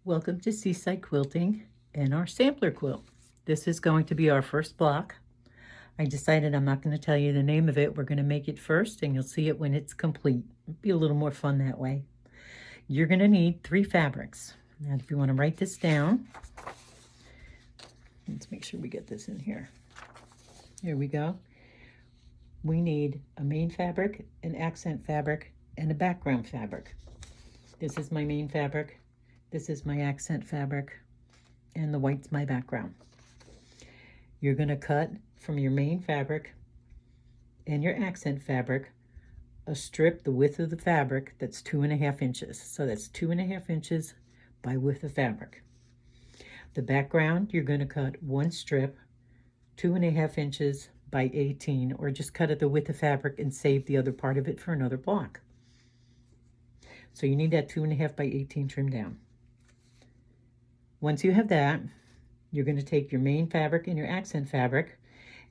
Welcome to Seaside Quilting and our sampler quilt. This is going to be our first block. I decided I'm not going to tell you the name of it. We're going to make it first and you'll see it when it's complete. It'll be a little more fun that way. You're going to need 3 fabrics. Now if you want to write this down, let's make sure we get this in here. Here we go. We need a main fabric, an accent fabric, and a background fabric. This is my main fabric. This is my accent fabric, and the white's my background. You're going to cut from your main fabric and your accent fabric a strip the width of the fabric that's 2.5 inches. So that's 2.5 inches by width of fabric. The background, you're going to cut 1 strip 2.5 inches by 18, or just cut it the width of fabric and save the other part of it for another block. So you need that 2.5 by 18 trimmed down. Once you have that, you're going to take your main fabric and your accent fabric,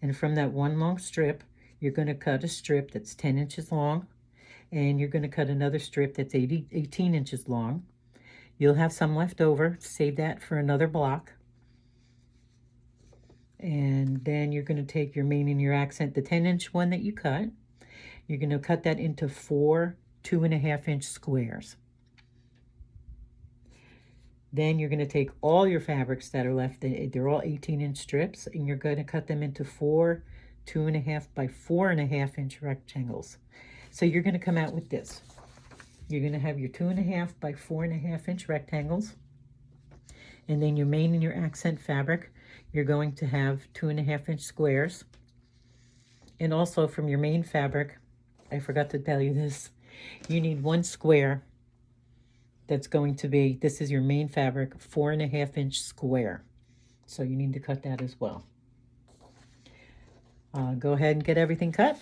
and from that 1 long strip, you're going to cut a strip that's 10 inches long, and you're going to cut another strip that's 18 inches long. You'll have some left over. Save that for another block. And then you're going to take your main and your accent, the 10-inch one that you cut. You're going to cut that into 4 2.5-inch squares. Then you're going to take all your fabrics that are left, they're all 18-inch strips, and you're going to cut them into 4 2.5 by 4.5-inch rectangles. So you're going to come out with this. You're going to have your 2.5 by 4.5-inch rectangles, and then your main and your accent fabric, you're going to have 2.5-inch squares. And also from your main fabric, I forgot to tell you this, you need 1 square that's going to be, this is your main fabric, 4.5-inch square. So you need to cut that as well. Go ahead and get everything cut.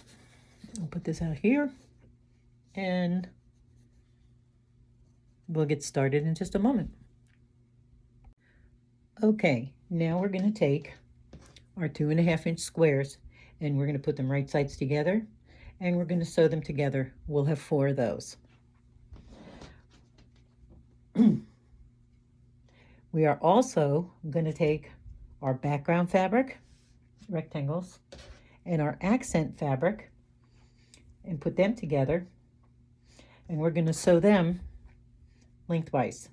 I'll put this out here and we'll get started in just a moment. Okay, now we're going to take our 2.5-inch squares and we're going to put them right sides together and we're going to sew them together. We'll have 4 of those. We are also going to take our background fabric, rectangles, and our accent fabric and put them together, and we're going to sew them lengthwise,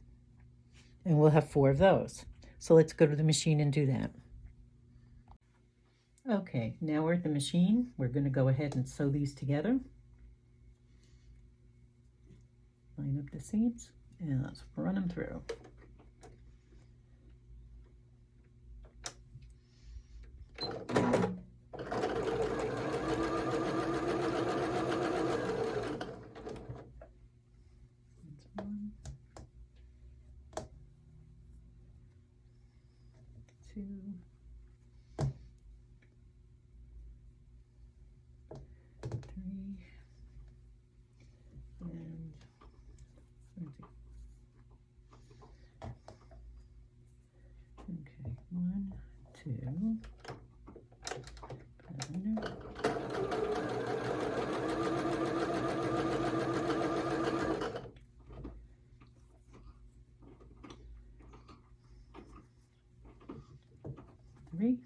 and we'll have 4 of those. So let's go to the machine and do that. Okay, now we're at the machine. We're going to go ahead and sew these together. Line up the seams and let's run them through. Okay, 1, 2. Three.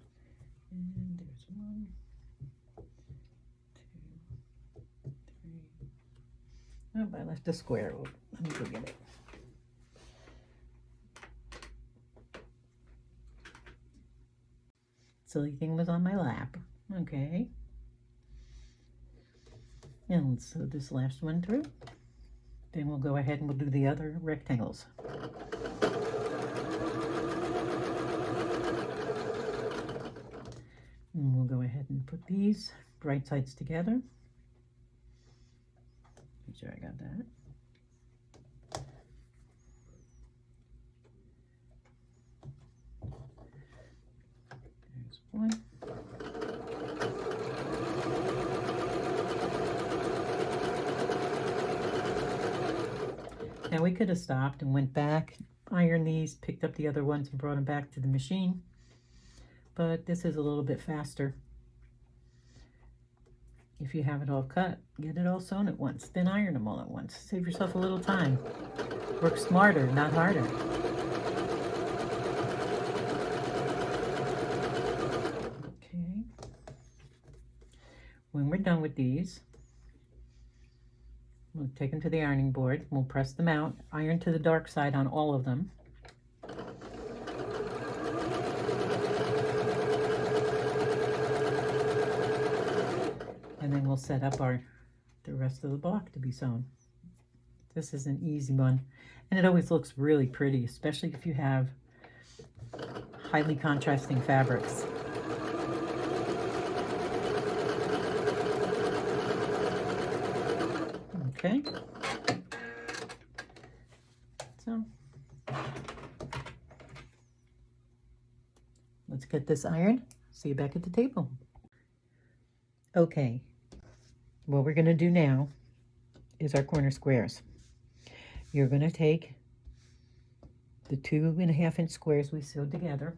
And there's 1, 2, 3. Oh, I left a square. Let me go get it. Silly thing was on my lap. Okay. And let's sew this last one through. Then we'll go ahead and we'll do the other rectangles. And we'll go ahead and put these right sides together. Make sure I got that. There's 1. Now we could have stopped and went back, ironed these, picked up the other ones and brought them back to the machine. but this is a little bit faster. If you have it all cut, get it all sewn at once, then iron them all at once. Save yourself a little time. Work smarter, not harder. Okay. When we're done with these, we'll take them to the ironing board. We'll press them out, iron to the dark side on all of them. And then we'll set up the rest of the block to be sewn. This is an easy one, and it always looks really pretty, especially if you have highly contrasting fabrics. Okay, so let's get this ironed. See you back at the table. Okay, what we're going to do now is our corner squares. You're going to take the 2.5 inch squares we sewed together.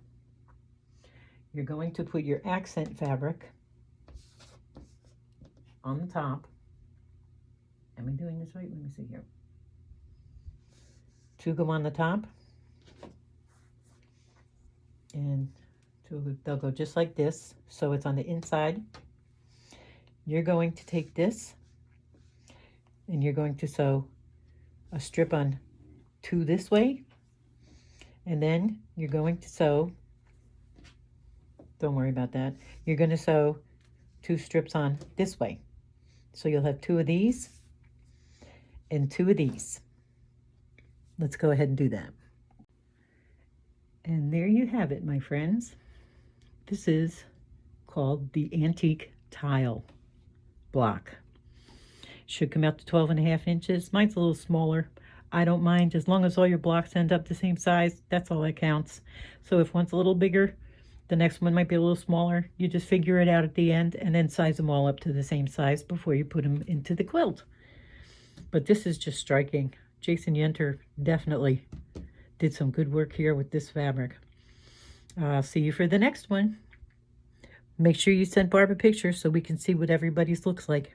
You're going to put your accent fabric on the top. Am I doing this right? Let me see here. 2 go on the top, and 2, they'll go just like this, so it's on the inside. You're going to take this and you're going to sew a strip on 2 this way, and then you're going to sew, don't worry about that, you're going to sew 2 strips on this way. So you'll have 2 of these and 2 of these. Let's go ahead and do that. And there you have it, my friends. This is called the antique tile block. Should come out to 12.5 inches. Mine's a little smaller. I don't mind, as long as all your blocks end up the same size. That's all that counts. So if one's a little bigger, the next one might be a little smaller. You just figure it out at the end and then size them all up to the same size before you put them into the quilt. But this is just striking. Jason Yenter definitely did some good work here with this fabric. I'll see you for the next one. Make sure you send Barb a picture so we can see what everybody's looks like.